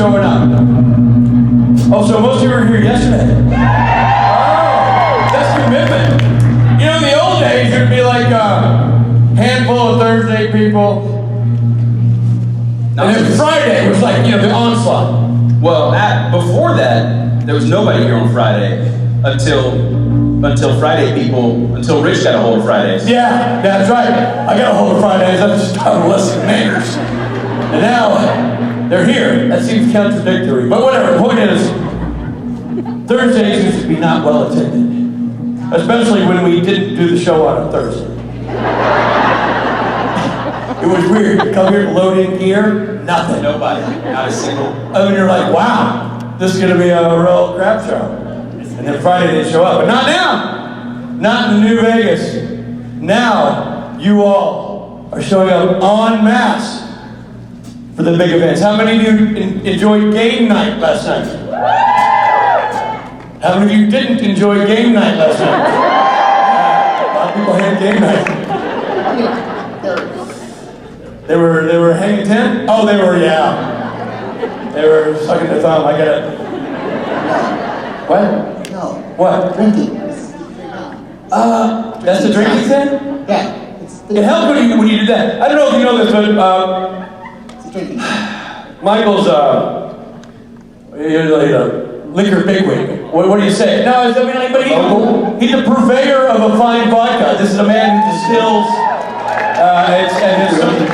showing up. Oh, so most of you were here yesterday. Oh, that's commitment. You know, in the old days, there'd be like a handful of Thursday people. And then Friday was like, you know, the onslaught. Well, before that, there was nobody here on Friday until Rich got a hold of Fridays. Yeah, that's right. I got a hold of Fridays. I'm just trying to listen to manners. And now they're here. That seems contradictory, but whatever. The point is, Thursdays used to be not well attended, especially when we didn't do the show on a Thursday. It was weird. You come here to load in gear, nothing. Nobody, not a single. I mean, you're like, wow, this is going to be a real crap show. And then Friday they show up, but not now. Not in the New Vegas. Now, you all are showing up en masse for the big events. How many of you enjoyed game night last night? How many of you didn't enjoy game night last night? A lot of people had game night. They were hanging 10? Oh, they were, yeah. They were sucking their thumb. I get it. What? No. What? Drinking. That's the drinking thing? Yeah. It helped when you did that. I don't know if you know this, but It's drinking. Michael's liquor bigwig. What do you say? No, I mean, like, but he's a purveyor of a fine vodka. This is a man who distills and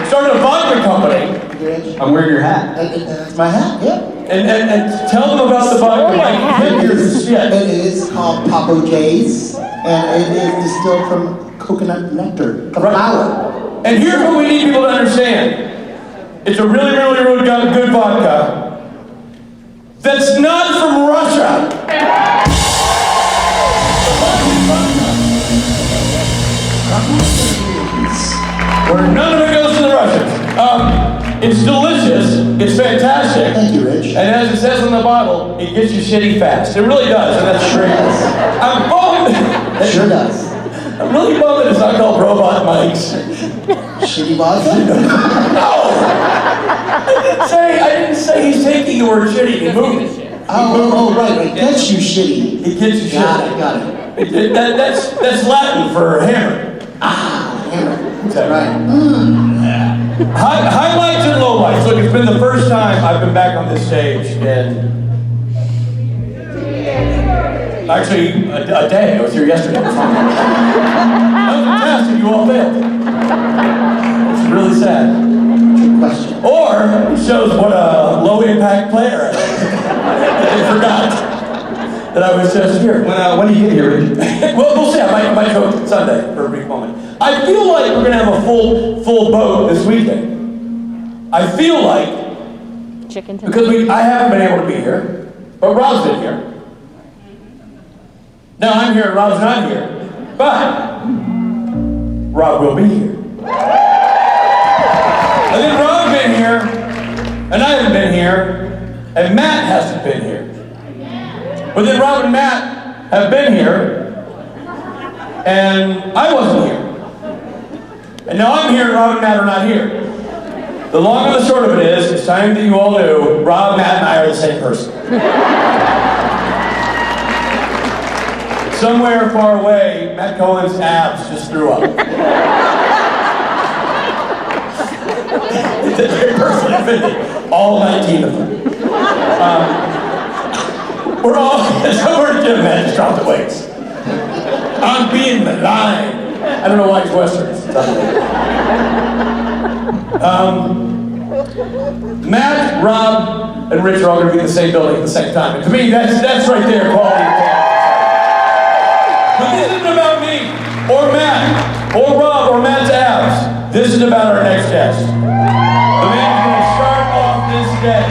started a vodka company. I'm wearing your hat. That's my hat, yeah. And tell them about the vodka. It is called Papo J's, and it is distilled from coconut nectar, flower. And here's what we need people to understand. It's a really, really, really good vodka that's not from Russia. Where none of it goes to the Russians. It's delicious. It's fantastic. Thank you, Rich. And as it says on the bottle, it gets you shitty fast. It really does, and that's Sure great. does. I'm bummed. It sure does. I'm really bummed that it's not called robot mics. Shitty vodka? No! I didn't say he's taking the word shitty. He moved it. Oh, right. It gets you shitty. It gets you shitty. Got it. That's Latin for hammer. Hammer. Okay. Right. Highlights and lowlights. Look, it's been the first time I've been back on this stage in actually a day. I was here yesterday. That was a test and you all failed. It's really sad. Good question. Or it shows what a low impact player I am. I forgot that I was just here. When do you get here, Rich? Well, we'll see. I might show up Sunday for a brief moment. I feel like we're gonna have a full boat this weekend. I feel like because I haven't been able to be here, but Rob's been here. Now I'm here, Rob's not here, but Rob will be here. And then Rob's been here, and I haven't been here, and Matt hasn't been here. But then Rob and Matt have been here, and I wasn't here. And now I'm here and Rob and Matt are not here. The long and the short of it is, it's time that you all knew, Rob, Matt, and I are the same person. Somewhere far away, Matt Cohen's abs just threw up. They're personally offended. All 19 of them. We're all, somewhere in gym, man, just dropped the weights. I'm being maligned. I don't know why it's Westerns. Matt, Rob, and Rich are all going to be in the same building at the same time. And to me, that's right there, quality of care. But this isn't about me, or Matt, or Rob, or Matt's abs. This is about our next guest. The man who's going to start off this day.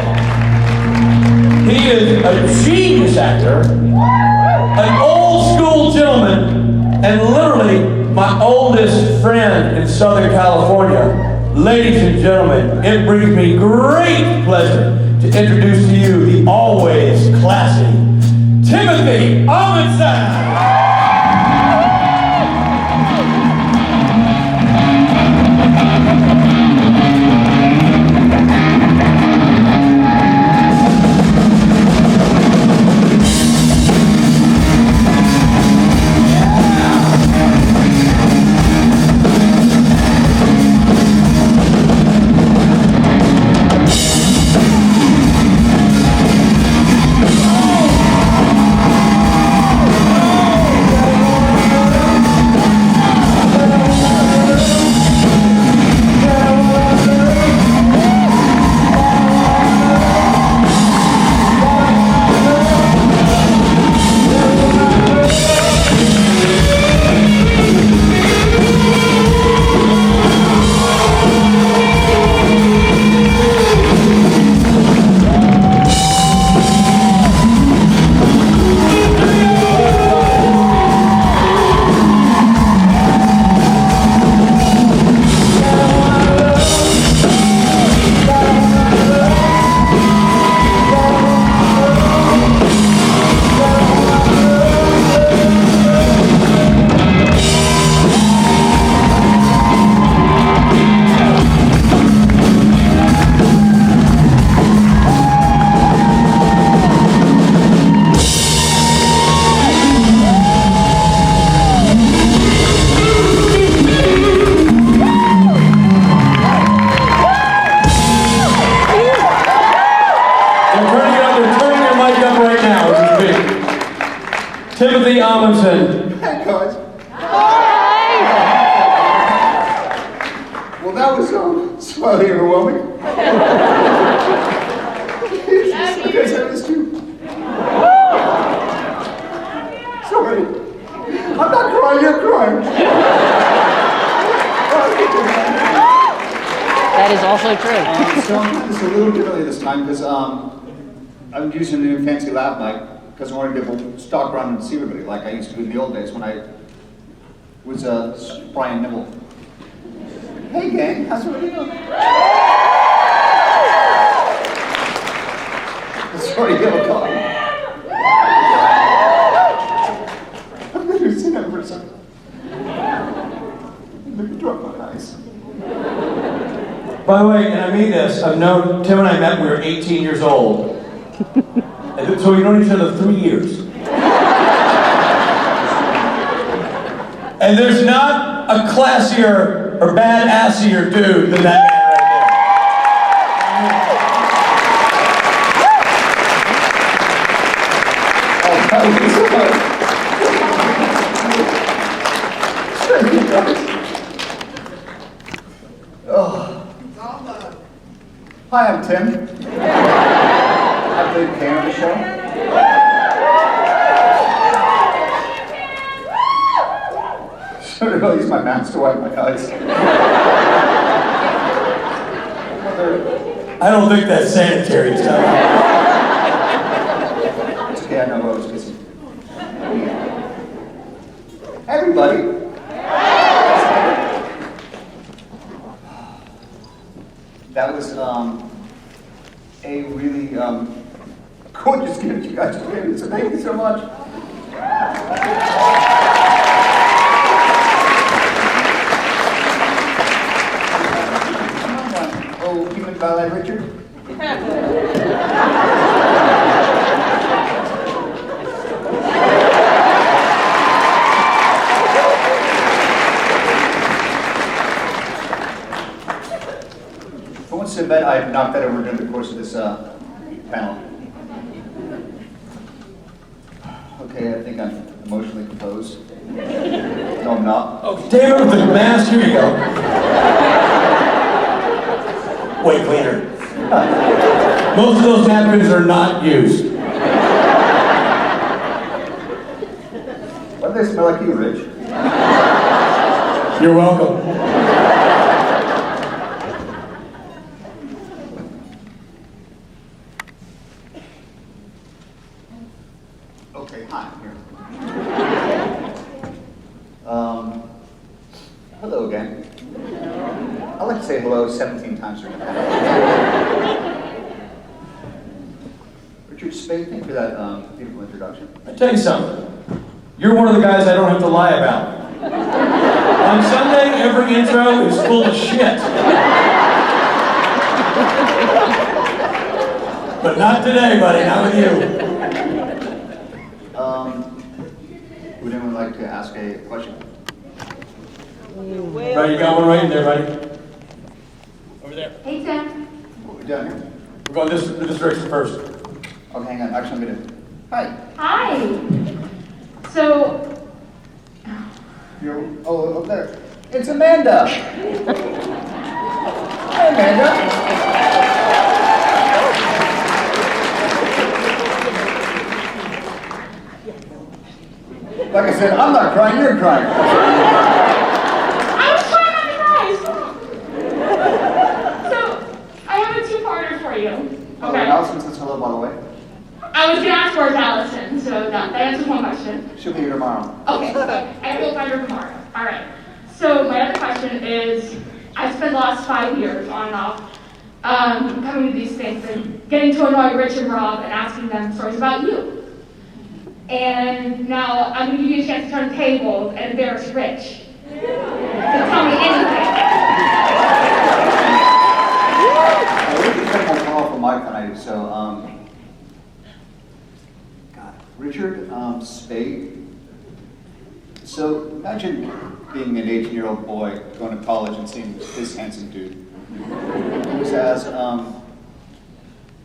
He is a genius actor, an old school gentleman, and literally my oldest friend in Southern California. Ladies and gentlemen, it brings me great pleasure to introduce to you the always classy Timothy Omundson. that was slightly overwhelming. I guess I missed you. Sorry. I'm not crying, you're crying. That is also true. So I'm doing this a little differently this time because I'm using a new fancy lab mic because I want to give a stock around and see everybody like I used to in the old days when I was Brian Nibble. Hey gang, how's everybody doing? Sorry, you have a call. I'm going to sit down for a second. Let me drop my eyes. By the way, and I mean this, I've known, Tim and I met when we were 18 years old. And so we've known each other 3 years. And there's not a classier or badassier dude than that man right there. Oh, thank you so much. Oh. Hi, I'm Tim. I played piano on the show. Should I use my mask to wipe my eyes? I don't think that's sanitary, Tom. It's okay, I know who I was kissing. Hey, everybody. That was a really gorgeous gift you guys gave me, so thank you so much. Oh, human ballet, Richard? I want to bet I've knocked that over during the course of this panel. Okay, I think I'm emotionally composed. No, I'm not. Oh, David with the mask, here you go. Way cleaner. Most of those napkins are not used. Why do they smell like you, Rich? You're welcome. Okay, hi, I'm here. Hello again. I like to say hello 17 times during the panel. Richard Spade, thank you for that beautiful introduction. I tell you something. You're one of the guys I don't have to lie about. On Sunday, every intro is full of shit. But not today, buddy. Not with you. Would anyone like to ask a question? Right, you got one right in there, buddy. Over there. Hey, Tim. What are we doing here? We're going this direction first. Oh, hang on. Actually, I'm gonna. Hi. Hi. So, You're. Oh, up there. It's Amanda. Hi, Amanda. Like I said, I'm not crying. You're crying. I was trying not to cry. So, I have a two-parter for you. Oh, Okay. Allison says hello, by the way. I was gonna ask where's Allison, so that answers one question. She'll be here tomorrow. Okay. I will find her tomorrow. All right. So my other question is, I spent the last 5 years on and off coming to these things and getting to annoy Rich and Rob and asking them stories about you. And now I'm going to give you a chance to turn tables and embarrass Rich. So tell me anything. I really took my call from Mike tonight, so, God, Richard Spade. So imagine being an 18-year-old boy going to college and seeing this handsome dude. Who's as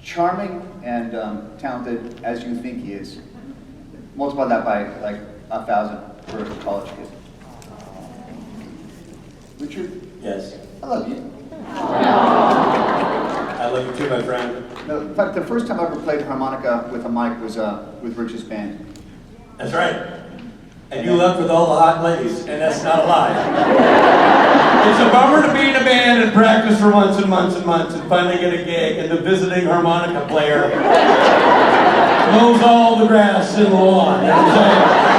charming and talented as you think he is. Multiply that by like 1,000 for a college kid. Richard, Yes. I love you. I love you too, my friend. No, in fact, the first time I ever played harmonica with a mic was with Rich's band. That's right. And you left with all the hot ladies, and that's not a lie. It's a bummer to be in a band and practice for months and months and months and finally get a gig, and the visiting harmonica player mows all the grass in the lawn. You know what I'm saying?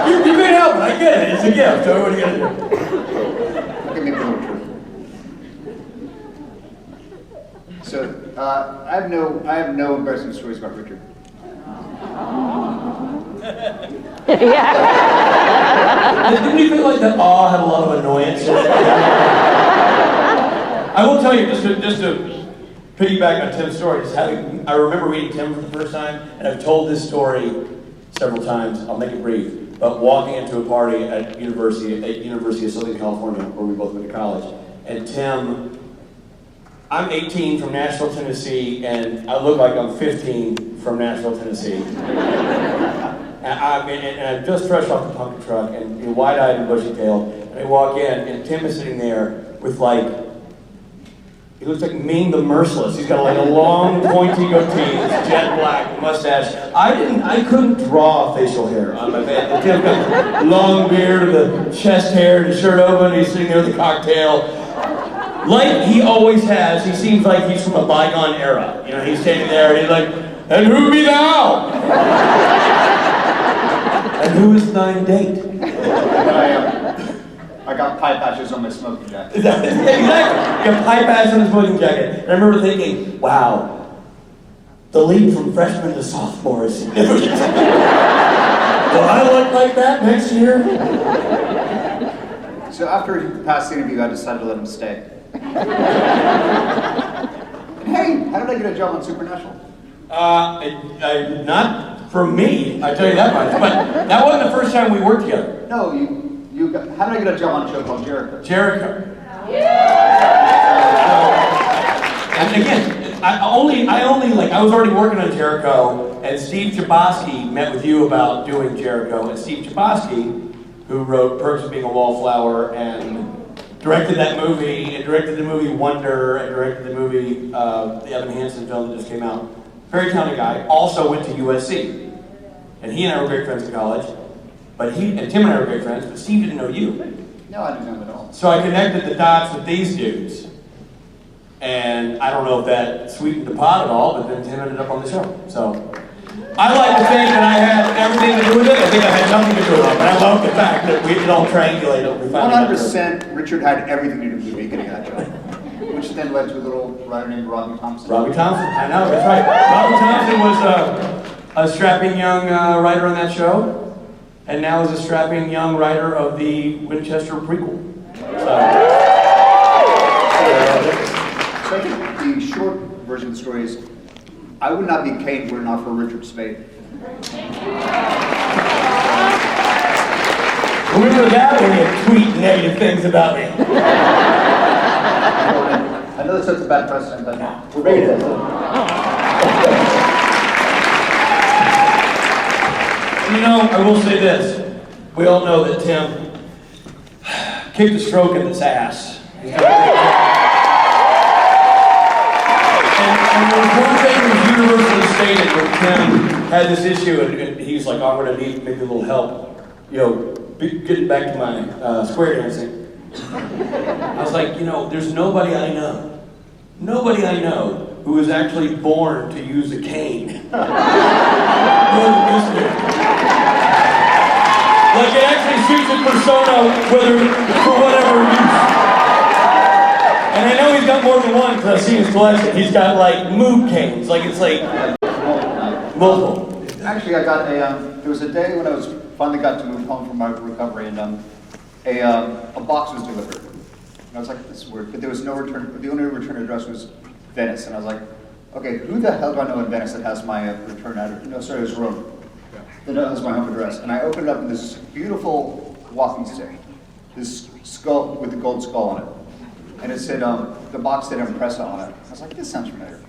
You can't help it, I get it. It's a gift, so what are you going to do? Okay, maybe a little truth. So, I have no embarrassing stories about Richard. Didn't you feel like that awe had a lot of annoyance in it? I will tell you, just to piggyback on Tim's story, just I remember meeting Tim for the first time, and I've told this story several times. I'll make it brief. But walking into a party at University of Southern California, where we both went to college, and Tim, I'm 18 from Nashville, Tennessee, and I look like I'm 15 from Nashville, Tennessee. And I'm just fresh off the pumpkin truck, and wide-eyed and bushy-tailed, and I walk in, and Tim is sitting there with he looks like Ming the Merciless. He's got like a long, pointy goatee, jet black mustache. I couldn't draw facial hair on my face. Tim got long beard, the chest hair, and his shirt open, and he's sitting there with a cocktail. Like he always has, he seems like he's from a bygone era. You know, he's standing there and he's like, "And who be thou?" "And who is thine date?" I got pie patches on my smoking jacket. Exactly. You got pie patch on his smoking jacket. And I remember thinking, wow, the leap from freshman to sophomore is significant. Will I look like that next year? So after he passed the interview, I decided to let him stay. And hey, how did I get a job on Supernatural? Not from me, I tell you that much. But that wasn't the first time we worked together. No, how did I get a job on a show called Jericho? Jericho. And again, I was already working on Jericho, and Steve Chbosky met with you about doing Jericho, and Steve Chbosky, who wrote Perks of Being a Wallflower and directed that movie, and directed the movie Wonder, and directed the movie, the Evan Hansen film that just came out. Very talented guy, also went to USC. And he and I were great friends in college. But Tim and I were great friends, but Steve didn't know you. No, I didn't know him at all. So I connected the dots with these dudes. And I don't know if that sweetened the pot at all, but then Tim ended up on the show. So I like to think that I had everything to do with it. I think I had nothing to do with it, but I love the fact that we could all triangulate it. 100% Richard had everything to do with me getting that job. Which then led to a little writer named Robbie Thompson. Robbie Thompson, I know, that's right. Robbie Thompson was a strapping young writer on that show. And now is a strapping young writer of the Winchester prequel. So I think the short version of the story is, I would not be Kane were it not for Richard Spade. Remember that when you tweet negative things about me. I know that sets a bad precedent, but we're ready to. You know, I will say this. We all know that Tim kicked a stroke in his ass. And there was one thing that was universally stated when Tim had this issue, and he's like, oh, I'm going to need maybe a little help, getting back to my square dancing. I was like, there's nobody I know who was actually born to use a cane. Like it actually suits his persona, for whatever use. And I know he's got more than one because I've seen his collection. He's got like move canes, multiple. Actually, I got there was a day when I finally got to move home from my recovery, and a box was delivered. And I was like, this is weird, but there was no return. The only return address was Venice, and I was like, okay, who the hell do I know in Venice that has my return address? No, sorry, it was Rome. That has my home address. And I opened it up in this beautiful walking stick, this skull with the gold skull on it. And it said, the box said Impressa on it. I was like, this sounds familiar.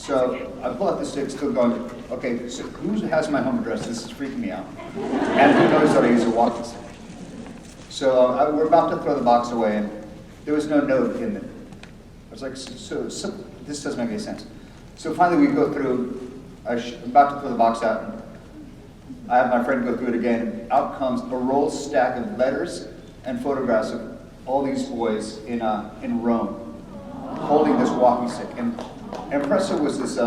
So I pull out the stick, still going, okay, so who has my home address? This is freaking me out. And who knows that I use a walking stick? So we're about to throw the box away, and there was no note in it. I was like, so this doesn't make any sense. So finally we go through, I'm about to throw the box out, and I have my friend go through it again, and out comes a roll stack of letters and photographs of all these boys in Rome, holding this walking stick. And Impresso was this,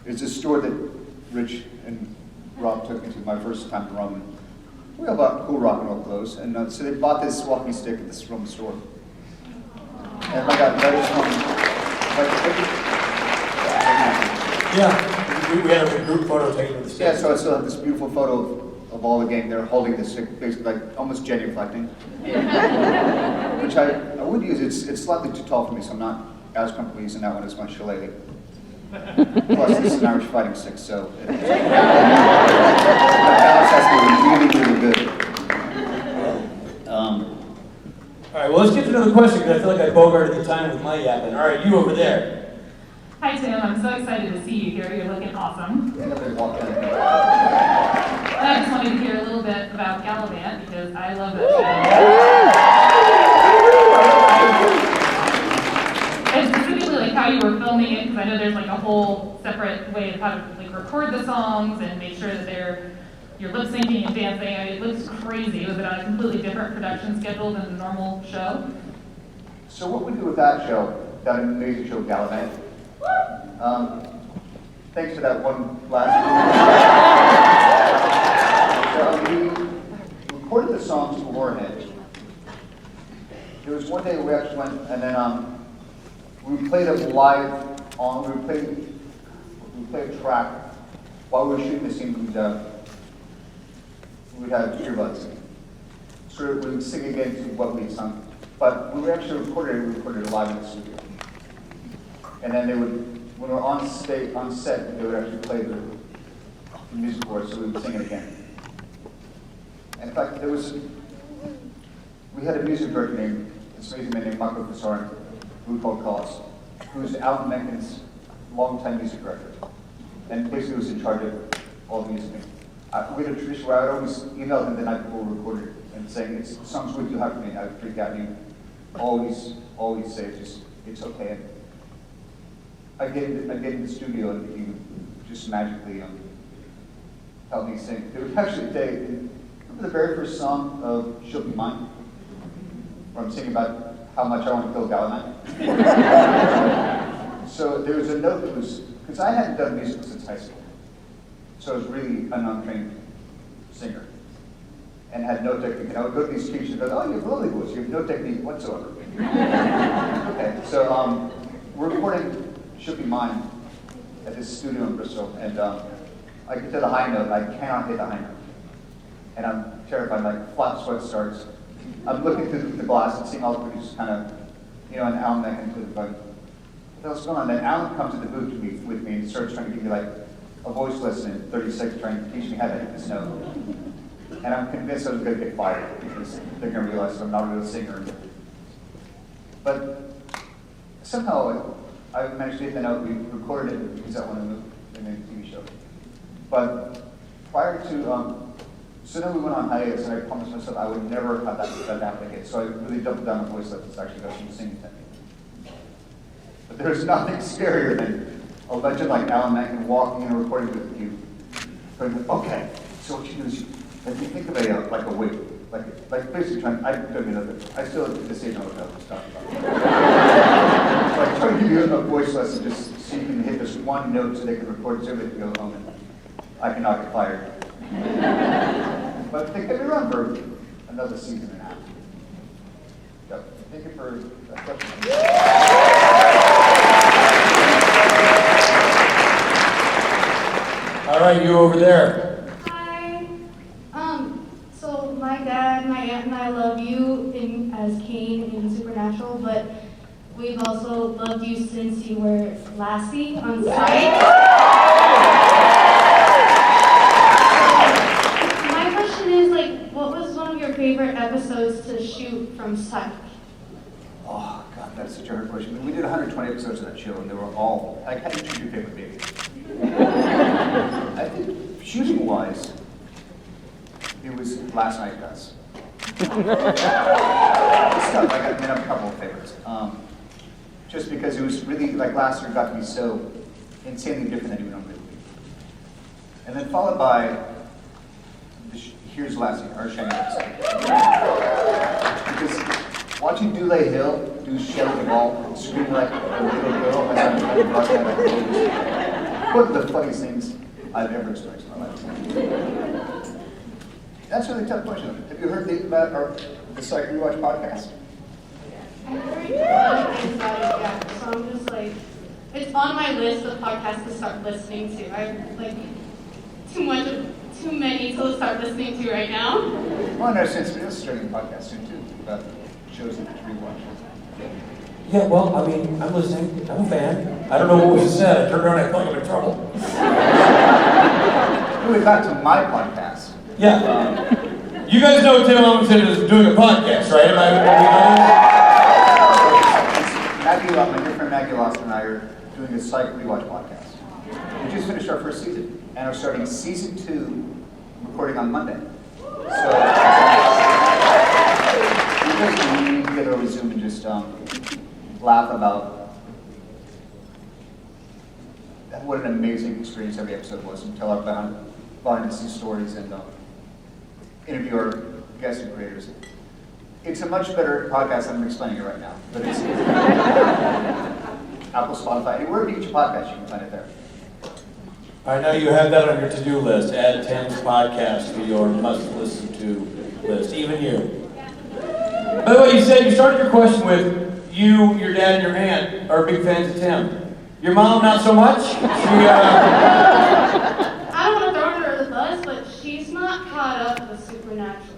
it's a store that Rich and Rob took me to my first time in Rome. We all bought cool rock and roll clothes, and so they bought this walking stick at this Rome store. And I got letters from, Yeah, we had a group photo taken with the stick. yeah, so I still have this beautiful photo of all the gang there holding this stick, basically like almost genuflecting. Which I would use, it's slightly too tall for me, so I'm not as comfortable using that one as my shillelagh. Plus, this is an Irish fighting stick, so the balance has to be really, really good. All right, well, let's get to another question, because I feel like I bogarted the time with my yapping. All right, you over there. Hi Tim, I'm so excited to see you here. You're looking awesome. And if they walk in. And I just wanted to hear a little bit about Gallivant because I love that show. And specifically like how you were filming it, because I know there's like a whole separate way of how to like record the songs and make sure that you're lip syncing and dancing. I mean, it looks crazy. Was it on a completely different production schedule than the normal show? So what we do with that show, that amazing show, Gallivant, thanks to that one last we recorded the songs beforehand. There was one day we actually went, and then we played it live on, we played a track while we were shooting the scene. We'd have earbuds. So we would sing again to what we'd sung. But when we actually recorded it live in the studio. And then they would, when we were on set, they would actually play the music for us, so we would sing it again. And in fact, we had a music director named, this amazing man named Mark Sheppard, who we called Collis, who was Alan Menken's longtime music director, and basically was in charge of all the music. We had a tradition where I would always email him the night before we recorded and saying, it's songs way too hard for me, I would freak out, and he always say, it's okay. I get in the studio and he would just magically help me sing. There was actually a day, remember the very first song of She'll Be Mine? Where I'm singing about how much I want to kill Gallivant. So there was a note that was, because I hadn't done music since high school. So I was really an untrained singer. And had no technique. And I would go to these teachers and go, oh, you have a lovely voice, you have no technique whatsoever. Okay, so we're recording She'll Be Mine at this studio in Bristol, and I get to the high note, I cannot hit the high note. And I'm terrified, like flat sweat starts. I'm looking through the glass and seeing all the producers kind of, and Alan Menken to the bug. What the hell's going on? Then Alan comes to the booth with me and starts trying to give me like a voice lesson in 30 seconds, trying to teach me how to hit this note. And I'm convinced I was going to get fired because they're going to realize I'm not a real singer. But somehow I managed to hit the note. We recorded it and used that one in the TV show. But prior to, so then we went on hiatus, and I promised myself I would never have that happen again. So I really doubled down on voice lessons, actually got some singing technique. But there's nothing scarier than a legend like Alan Menken walking in a recording booth with you, going, okay, so what you do is you think of a wig, like basically trying. I still at this age know what I was talking about. Like trying to give you a voice lesson just so you can hit this one note so they can record so they can go home and I cannot get fired. But they kept me around for another season and a half. Yep. Thank you for that question. All right, you over there. Hi. So my dad, my aunt, and I love you as Cain in Supernatural, but we've also loved you since you were Lassie on Psych. My question is, what was one of your favorite episodes to shoot from Psych? Oh God, that's a such a hard question. We did 120 episodes of that show, and they were all, like, how did you choose your favorite baby? I think, shooting-wise, it was Last Night Gus. Stuff, I have a couple of favorites. Just because it was really, like, last year got to be so insanely different than you would normally be. And then followed by, here's last year, our Shiny episode. Because watching Dulé Hill do Shell the Ball and scream like a little girl as I'm trying to brush out of one of the funniest things I've ever experienced in my life. That's a really tough question. Have you heard about the Psych Rewatch podcast? I've heard things about it, yeah. So I'm just like, it's on my list of podcasts to start listening to. I like too many to start listening to right now. Well, in our sense, we're just starting a podcast soon too about shows that you rewatch. Yeah, well, I mean, I'm listening. I'm a fan. I don't know what was said. I turned around and I felt like I'm in trouble. Moving back to my podcast. Yeah. You guys know Tim Omundson is doing a podcast, right? Am I Maggie, my good friend Maggie Lost and I are doing a Psych Rewatch podcast. We just finished our first season and are starting season 2 recording on Monday. So we just meet together over Zoom and just laugh about what an amazing experience every episode was, and tell our behind the scenes stories and interview our guests and creators. It's a much better podcast than I'm explaining it right now, but it's Apple, Spotify, anywhere you get your podcast, you can find it there. I know you have that on your to-do list. Add Tim's podcast to your must-listen-to list, even you. By the way, you said you started your question with you, your dad, and your aunt are big fans of Tim. Your mom, not so much? I don't want to throw her under the bus, but she's not caught up with Supernatural.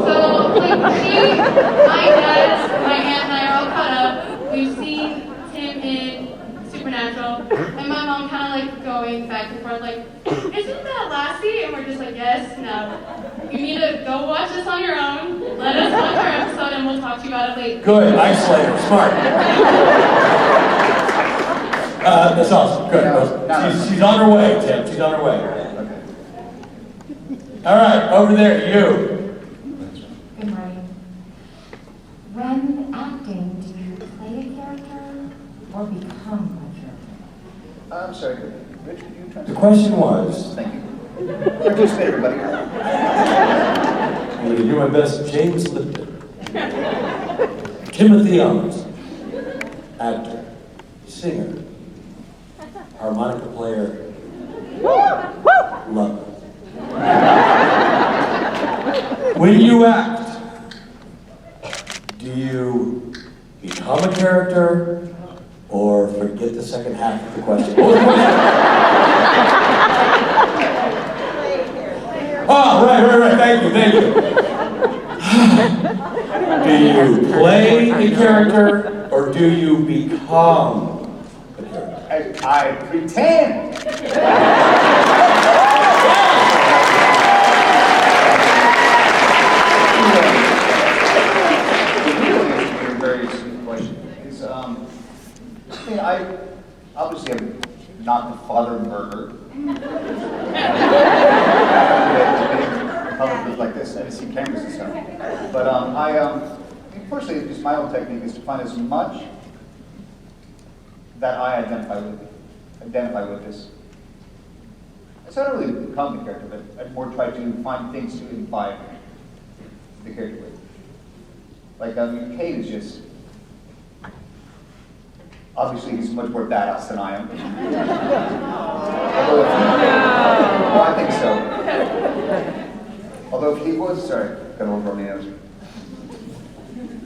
So, like, my dad, my aunt, and I are all caught up. We've seen Tim in Supernatural, and my mom kind of like going back and forth, like, isn't that Lassie? And we're just like, yes, no. You need to go watch this on your own. Let us watch our episode, and we'll talk to you about it later. Good, isolate her, smart. That's awesome, good. She's on her way, Tim, she's on her way. All right, over there, you. Good morning. When acting, do you play a character or become a character? I'm sorry, Rich, could you try to... The question was... Thank you. Participate, everybody. I'm going to do my best. James Lipton. Timothy Omundson. Actor. Singer. Harmonica player. Lover. When you act, do you become a character or forget the second half of the question? What was the question? Oh, right, thank you. Do you play a character or do you become a character? I pretend. Very sweet question. Is I obviously am not the father murderer. Public like this, I see cameras and stuff. But personally, just my own technique is to find as much that I identify with this. So I don't really become the character, but I more try to find things to imply the character with. Like, Kate is just, obviously he's much more badass than I am. Well, I think so. Although if he was, sorry, got a little on the nose.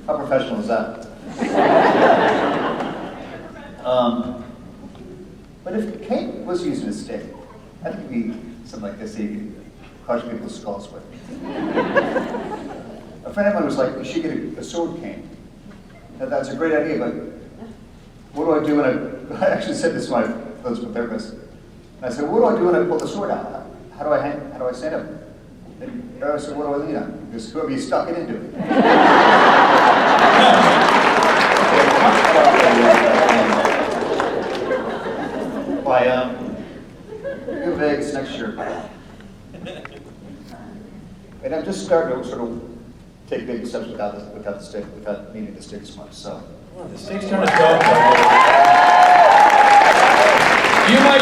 How professional is that? But if Kate was using a stick, I think it'd be something like this that you could crush people's skulls with. A friend of mine was like, you should get a sword cane. And that's a great idea, but what do I do when I actually said this to my husband therapist. And I said, what do I do when I pull the sword out? How do I stand up? And I said, what do I lean on? Because whoever you stuck it into. New Vegas next year. And I'm just starting to sort of take baby steps without the stick, without needing the stick as much. So. Well, the stick's trying to go. You might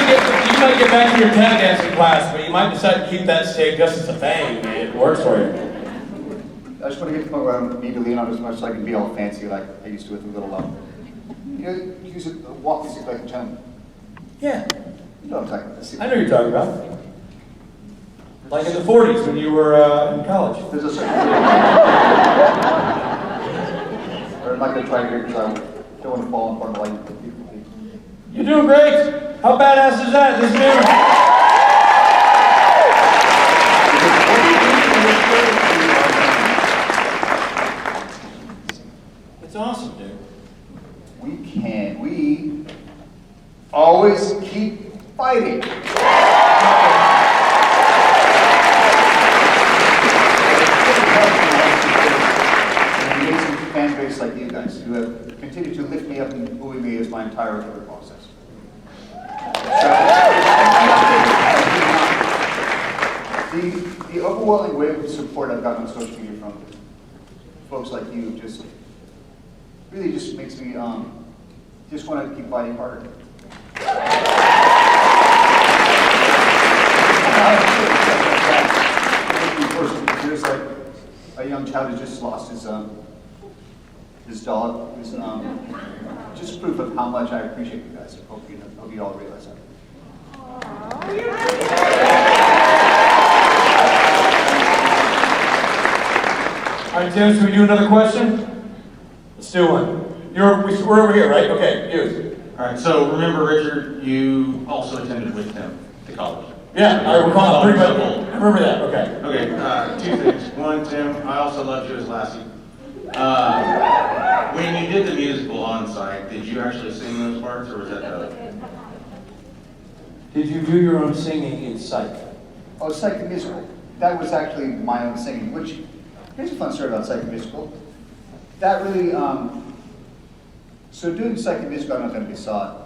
get back to your tap dancing class, but you might decide to keep that stick just as a thing. It works for you. I just want to get to the point where I don't need to lean on it as much so I can be all fancy like I used to with the little use it, walk the stick like a gentleman. Yeah. You know what I'm talking about. I know what you're talking about. Like in the 40s when you were in college. There's a certain or I'm not going to try here because I don't want to fall in front of like the people. You're doing great. How badass is that? This new. It's awesome, dude. We always keep fighting. An amazing fan base like you guys who have continued to lift me up and buoy me as my entire recovery process. The overwhelming wave of support I've gotten on social media from folks like you just really just makes me just want to keep fighting harder. There's like a young child who just lost his dog. Who's just proof of how much I appreciate you guys. Hope you all realize that. All right, Tim, should we do another question? Let's do one. We're over here, right? Okay, you. All right, so remember, Richard, you also attended with him to college. Yeah, I recall pretty much. I remember that, okay. Okay, two things. One, Tim, I also loved you as Lassie. When you did the musical on Psych, did you actually sing those parts, or was that the... Did you do your own singing in Psych? Oh, Psych the Musical. That was actually my own singing, which, here's a fun story about Psych the Musical. That really, so doing Psych the Musical, I don't know if anybody saw it,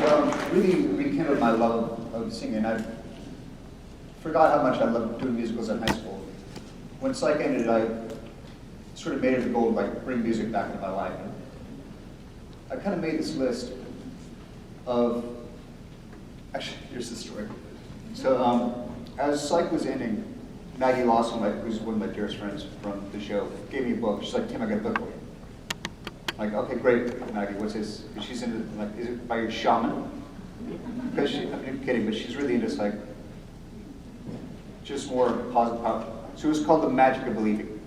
but really rekindled my love of singing. I forgot how much I loved doing musicals in high school. When Psych ended, I sort of made it a goal to like bring music back into my life. I kind of made this list of, actually, here's the story. So as Psych was ending, Maggie Lawson, who's one of my dearest friends from the show, gave me a book. She's like, Tim, I got a book for you. I'm like, okay, great, Maggie, what's this? She's into, like, is it by your shaman? Because I'm kidding, but she's really into like, just more positive power. So it was called The Magic of Believing.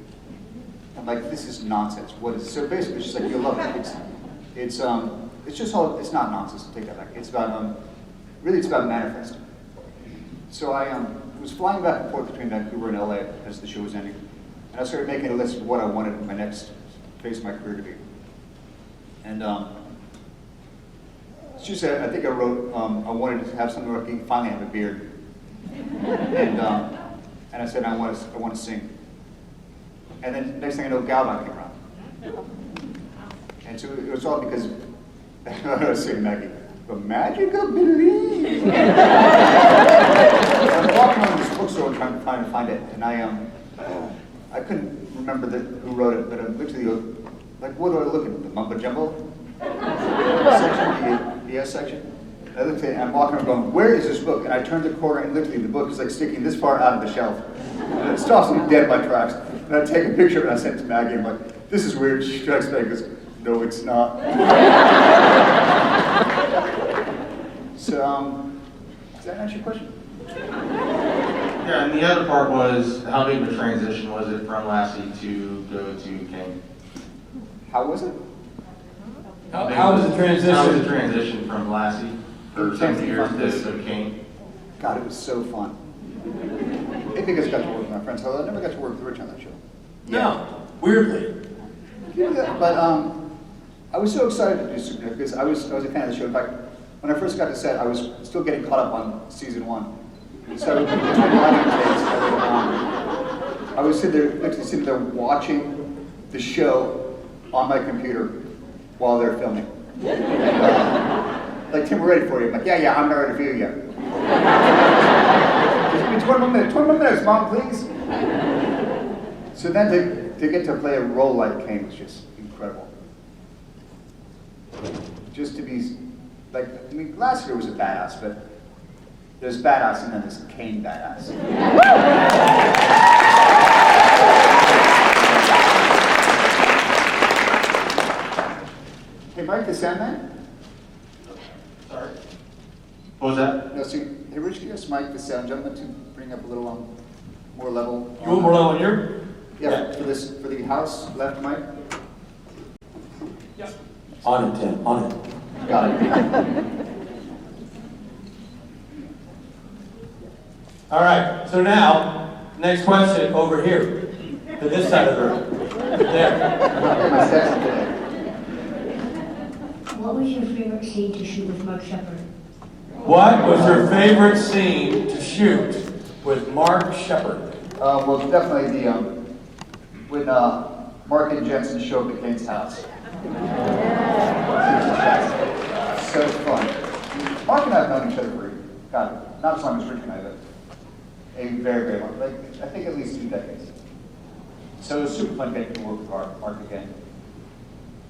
I'm like, this is nonsense. What is it? So basically, she's like, you'll love it. It's just all, it's not nonsense, take that back. It's about, really it's about manifesting. So I was flying back and forth between Vancouver and LA as the show was ending. And I started making a list of what I wanted my next phase of my career to be. And she said, I think I wrote, I wanted to have something where I could finally have a beard. And I said, I want to sing. And then next thing I know, Galvan came around. And so it was all because, I was saying, Maggie, the magic of belief. I'm walking around this bookstore trying to find it, and I couldn't remember who wrote it, but I looked at like, what do I look at? The mumbo jumbo section, the S section. I looked at it, and I'm walking around going, where is this book? And I turned the corner, and literally the book is like sticking this far out of the shelf. And it stops me dead in my tracks. And I take a picture of it, and I send it to Maggie, and I'm like, this is weird. She strikes back and goes, no, it's not. So, does that answer your question? Yeah, and the other part was, how big of a transition was it from Lassie to go to King? How was it? How was the transition? How was the transition from Lassie for 7 years to King? God, it was so fun. Maybe because I got to work with my friends. I never got to work with Rich on that show. No, weirdly. Yeah, but I was so excited to do Super because I was a fan of the show. In fact, when I first got to set, I was still getting caught up on season 1. So between 11 days, I was sitting there watching the show on my computer while they're filming. Like, Tim, we're ready for you. I'm like, yeah, I'm not ready for you yet. Just give me 20 more minutes, Mom, please. So then to get to play a role like Kane was just incredible. Just to be, like, I mean, last year was a badass, but there's badass and then there's Kane badass. Hey, Mike the Sandman? Sorry. What was that? No, see, hey, Rich, can you ask Mike the Sound Gentleman to bring up a little more level? You want more level on your? Yeah, for the house left, Mike. Yep. On it, Tim. On it. Got it. All right. So now, next question over here, to this side of the room. There. My steps today. What was your favorite scene to shoot with Mark Sheppard? What was your favorite scene to shoot with Mark Sheppard? Well, definitely the when Mark and Jensen show up at Kane's house. So fun. Mark and I have known each other for, God, not as long as Rich and I, but a very, very long, like, I think at least 2 decades. So it was super fun getting to work with Mark again.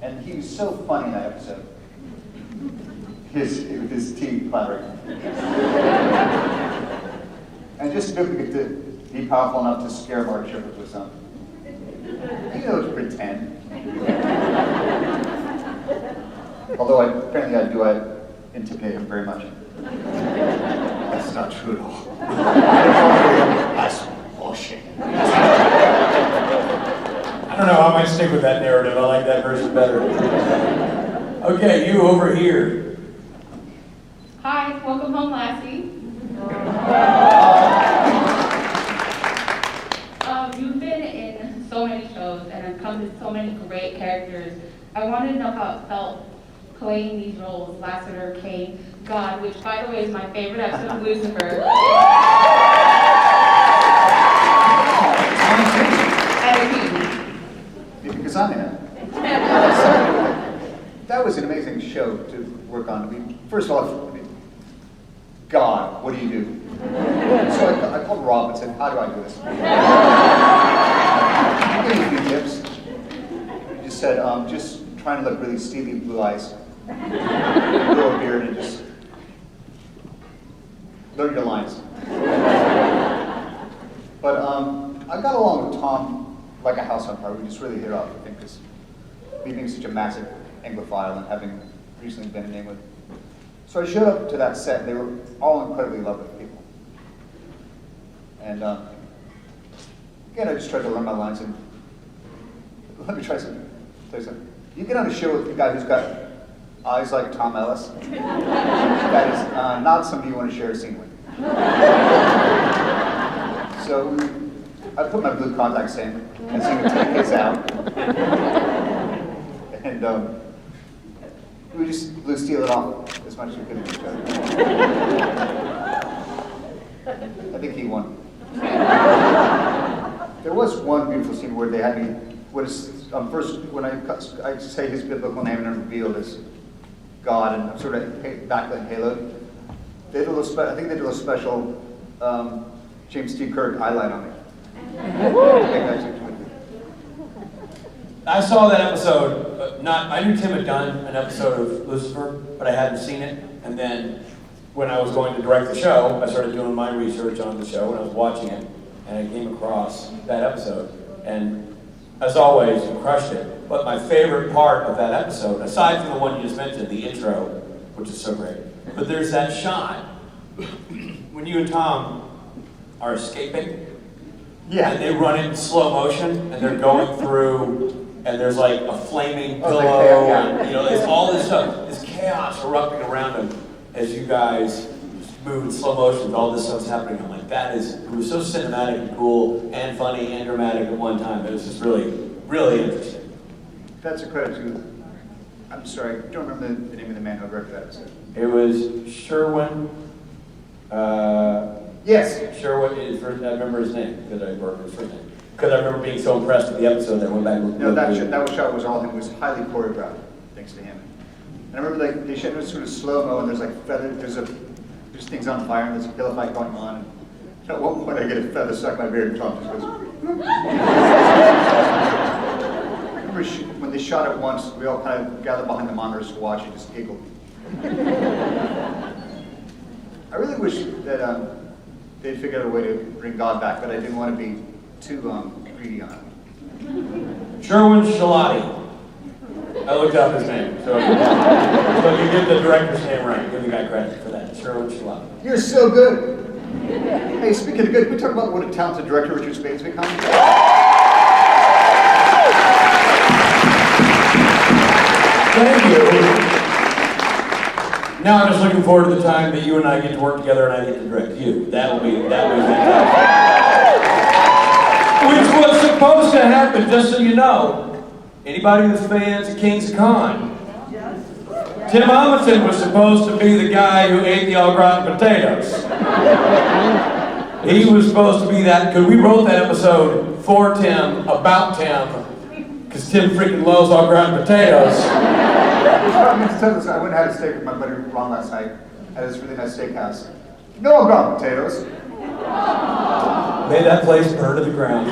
And he was so funny in that episode. His teeth clattering. And just to be powerful enough to scare Mark Sheppard with something. You know, to pretend. Although apparently I intimidate him very much. That's not true at all. That's bullshit. I don't know, I might stick with that narrative. I like that version better. Okay, you over here. Hi, welcome home, Lassie. You've been in so many shows and have come to so many great characters. I wanted to know how it felt playing these roles, Lassiter, Kane, God, which, by the way, is my favorite episode of Lucifer. Because I'm in it. That was an amazing show to work on. I mean, first of all, God, what do you do? So I called Rob and said, how do I do this? He gave me a few tips. He just said, just trying to look really steely blue eyes, grow a beard, and just learn your lines. But I got along with Tom like a house on fire. We just really hit it off, I think, because me being such a massive Anglophile and having recently been in England. So I showed up to that set, and they were all incredibly lovely people. And again, I just tried to learn my lines, and let me try something. You get on a show with a guy who's got eyes like Tom Ellis. That is not somebody you want to share a scene with. So I put my blue contacts in, and so he would take his out. And we just blue steal it off as much as we could of each other. I think he won. There was one beautiful scene where they had me, first, when I say his biblical name and I'm revealed as God, and I'm sort of backlit and haloed, they did a little I think they did a little special James T. Kirk highlight on me. I saw that episode, I knew Tim had done an episode of Lucifer, but I hadn't seen it. And then when I was going to direct the show, I started doing my research on the show and I was watching it, and I came across that episode. And as always, you crushed it. But my favorite part of that episode, aside from the one you just mentioned, the intro, which is so great, but there's that shot when you and Tom are escaping. Yeah. And they run in slow motion, and they're going through, and there's like a flaming pillow, and there's all this stuff, this chaos erupting around them as you guys move in slow motion. All this stuff's happening. I'm like, it was so cinematic and cool, and funny and dramatic at one time. It was just really, really interesting. That's a credit to, I'm sorry, I don't remember the name of the man who directed that episode. It was Sherwin. Yes. Sherwin, I remember his name, because I wrote his first name. Because I remember being so impressed with the episode that I went back and No, that shot was all him. It was highly choreographed, thanks to him. And I remember like they shot it sort of slow mo, and there's like feather, there's things on fire, and there's a pillow fight going on. And at one point, I get a feather stuck in my beard, and Tom just goes. I remember when they shot it once, we all kind of gathered behind the monitors to watch and just giggled. I really wish that they'd figured out a way to bring God back, but I didn't want to be too greedy on it. Sherwin Shalati. I looked up his name, so you get the director's name right. Give the guy credit for that. Sherwin Shalati. You're so good. Hey, speaking of good, can we talk about what a talented director Richard Spade's become? Thank you. Now I'm just looking forward to the time that you and I get to work together and I get to direct you. That'll be fantastic. Which was supposed to happen, just so you know. Anybody who's fans of Kings of Con, Tim Omundson was supposed to be the guy who ate the au gratin potatoes. He was supposed to be that, because we wrote that episode for Tim, about Tim, because Tim freaking loves au gratin potatoes. I went and had a steak with my buddy Ron last night at this really nice steakhouse. No au gratin potatoes. Made that place burn to the ground.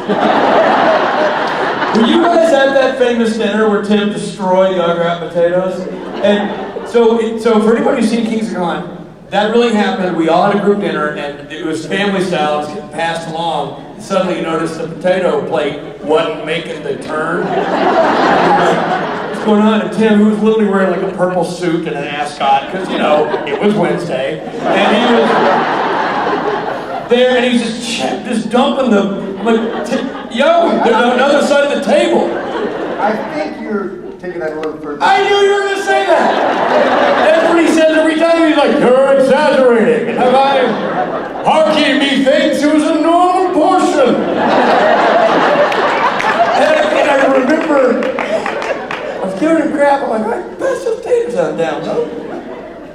Were you guys at that famous dinner where Tim destroyed the au gratin potatoes? And so for anybody who's seen Kings of Con, that really happened. We all had a group dinner, and it was family style. It was getting passed along. And suddenly you noticed the potato plate wasn't making the turn. What's going on? And Tim, who was literally wearing like a purple suit and an ascot, because, you know, it was Wednesday, and he was there, and he's just dumping I'm like, yo, there's another side of the table. I think you're taking that a little further. I knew you were going to say that. That's what he says every time. He's like, you're exaggerating. And Harky methinks it was a normal portion. and I remember, I was giving him crap. I'm like, I pass those potatoes on down, bro.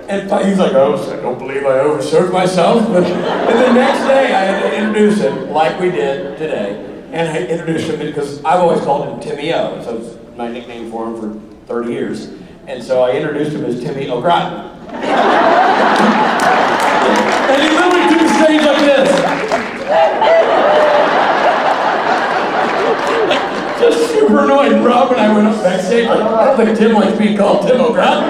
And he's like, oh, I don't believe I overserved myself. And the next day, I had to introduce him, like we did today. And I introduced him because I've always called him Timmy O. So it's my nickname for him for 30 years. And so I introduced him as Timmy O'Gratin. And he literally took the stage like this. Just super annoyed. And Rob and I went up backstage like, I don't think Tim likes being called Tim O'Gratin.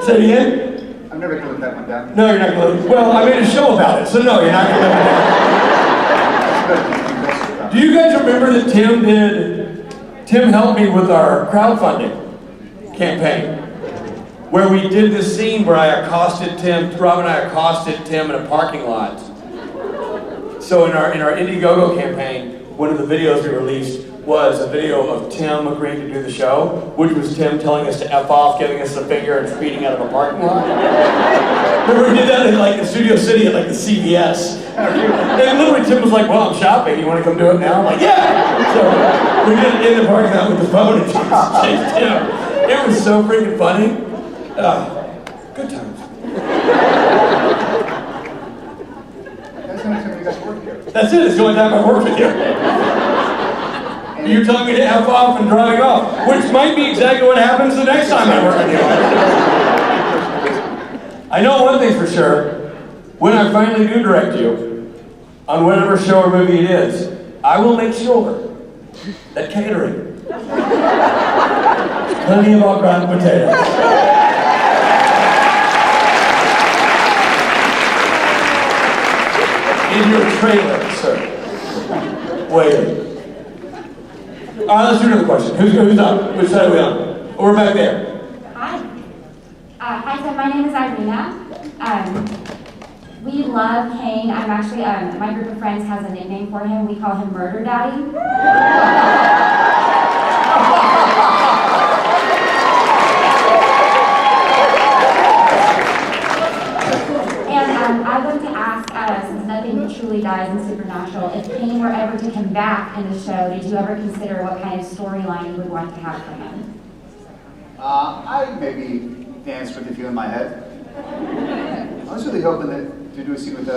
Say it again? I'm never going to let that one down. No, you're not going to. Well, I made a show about it, so no, you're not going to let it down. Do you guys remember that Tim helped me with our crowdfunding campaign, where we did this scene where Rob and I accosted Tim in a parking lot. So in our Indiegogo campaign, one of the videos we released was a video of Tim agreeing to do the show, which was Tim telling us to F off, giving us the finger, and speeding out of a parking lot. Remember we did that in Studio City at the CVS. And literally Tim was like, well, I'm shopping, you want to come do it now? I'm like, yeah! So we did it in the parking lot with the phone and chased Tim. It was so freaking funny. Good times. That's the only time you guys work here. That's it, it's the only time I worked with you. You're telling me to F off and drive off, which might be exactly what happens the next time I work with you. I know one thing for sure. When I finally do direct you, on whatever show or movie it is, I will make sure that catering, plenty of au gratin potatoes. In your trailer, sir. Waiting. All right, let's do another question. Who's up? Which side are we on? Oh, we're back there. Hi. Hi, so my name is Irina. We love Kane. I'm actually, my group of friends has a nickname for him. We call him Murder Daddy. And I'd like to ask, since nothing truly dies in Supernatural, if Kane were ever to come back in the show, did you ever consider what kind of storyline you would want to have for him? I maybe dance with a few in my head. was really hoping to do a scene with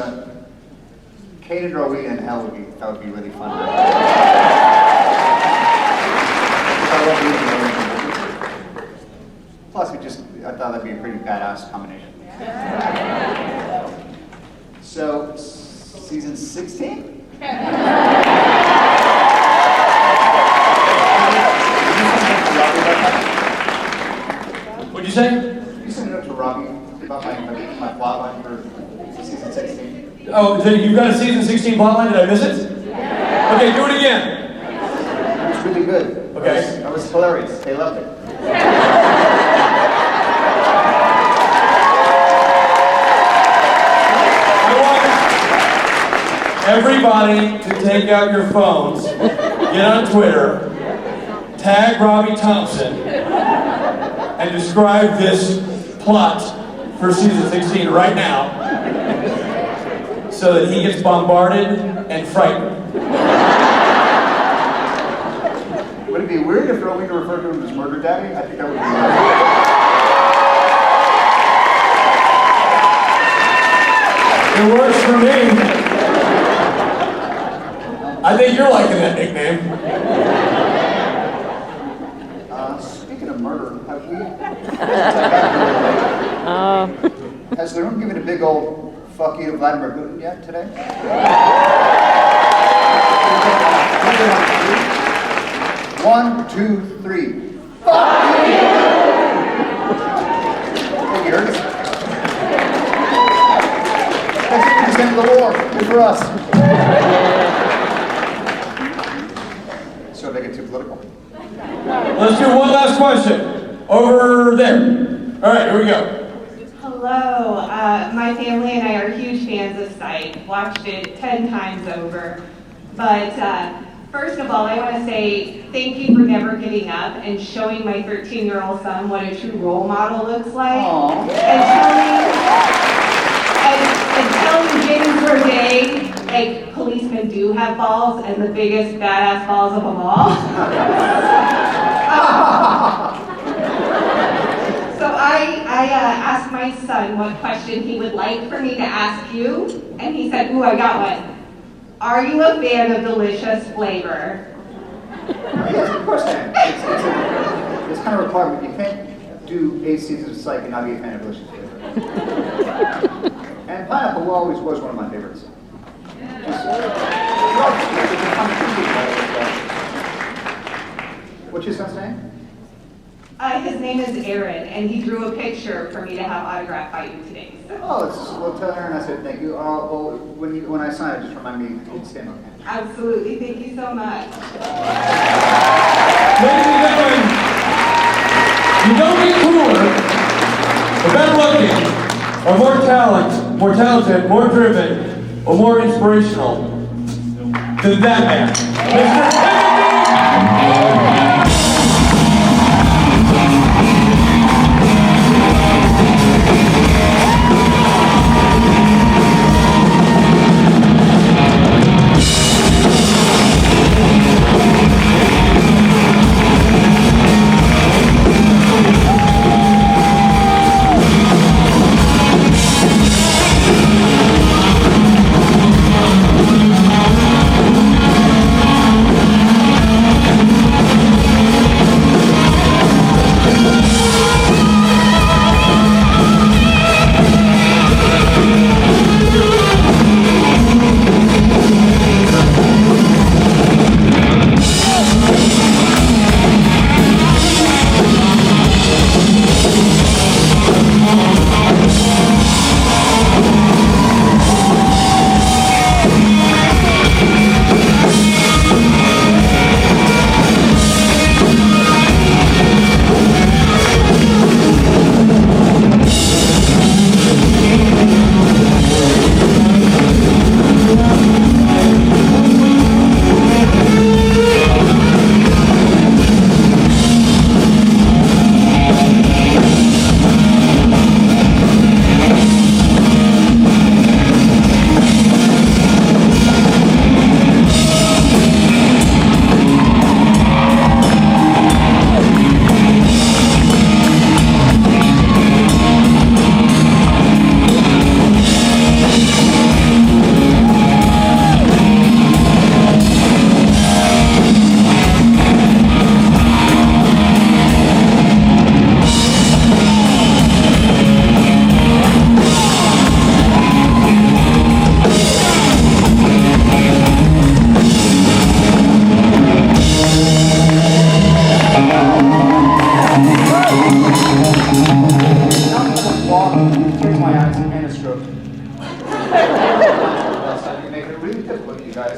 Kate and Rowie and Elle that would be really fun. Plus, I thought that'd be a pretty badass combination. So, season 16? What'd you say? You sent it up to Robbie about my plot line for season 16. Oh, so you've got a season 16 plotline? Did I miss it? Okay, do it again. It was really good. Okay. That was hilarious. They loved it. Everybody to take out your phones, get on Twitter, tag Robbie Thompson, and describe this plot for season 16 right now so that he gets bombarded and frightened. Would it be weird if Rowena referred to him as Murder Daddy? I think that would be weird. It works for me. I think you're liking that nickname. Speaking of murder, has the room given a big old fuck you to Vladimir Putin yet today? 1, 2, 3. Fuck you! Thank you, Ernest. That's the end of the war. Good for us. So they get too political. Let's do one last question. Over there. All right, here we go. Hello. My family and I are huge fans of Psych. Watched it 10 times over. But first of all, I want to say thank you for never giving up and showing my 13-year-old son what a true role model looks like. Aww. And telling James Roday, like, policemen do have balls, and the biggest badass balls of them all. So I asked my son what question he would like for me to ask you, and he said, ooh, I got one. Are you a fan of delicious flavor? Yes, of course I am. It's kind of a requirement. You can't do 8 seasons of Psych and not be a fan of delicious flavor. And pineapple always was one of my favorites. What's your son's name? His name is Aaron, and he drew a picture for me to have autographed by you today. So. Oh, well, tell Aaron I said thank you. Well, when I sign it, just remind me to stand okay. Absolutely. Thank you so much. Ladies and gentlemen, you don't get cooler, or better looking, or more talented, more driven, or more inspirational than that man. Mr.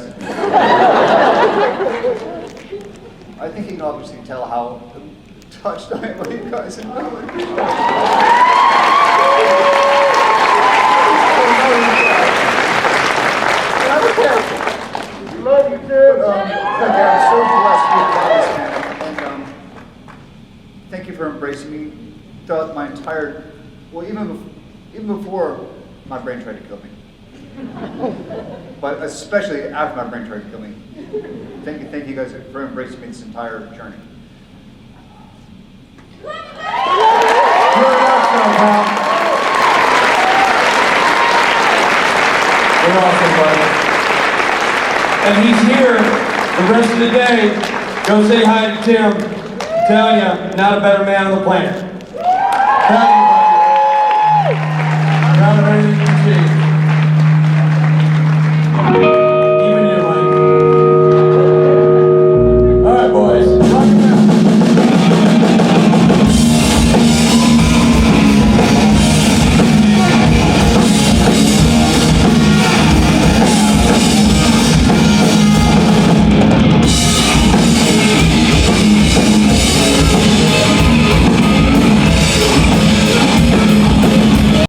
guys. I think you can obviously tell how touched I am by you guys. And love you too. I'm so blessed to be a part of this, man. And thank you for embracing me throughout my entire, well, even before my brain tried to kill me. But especially after my brain tried to kill me. Thank you guys for embracing me this entire journey. You're awesome, buddy. And he's here the rest of the day. Go say hi to Tim. I'm telling you, not a better man on the planet.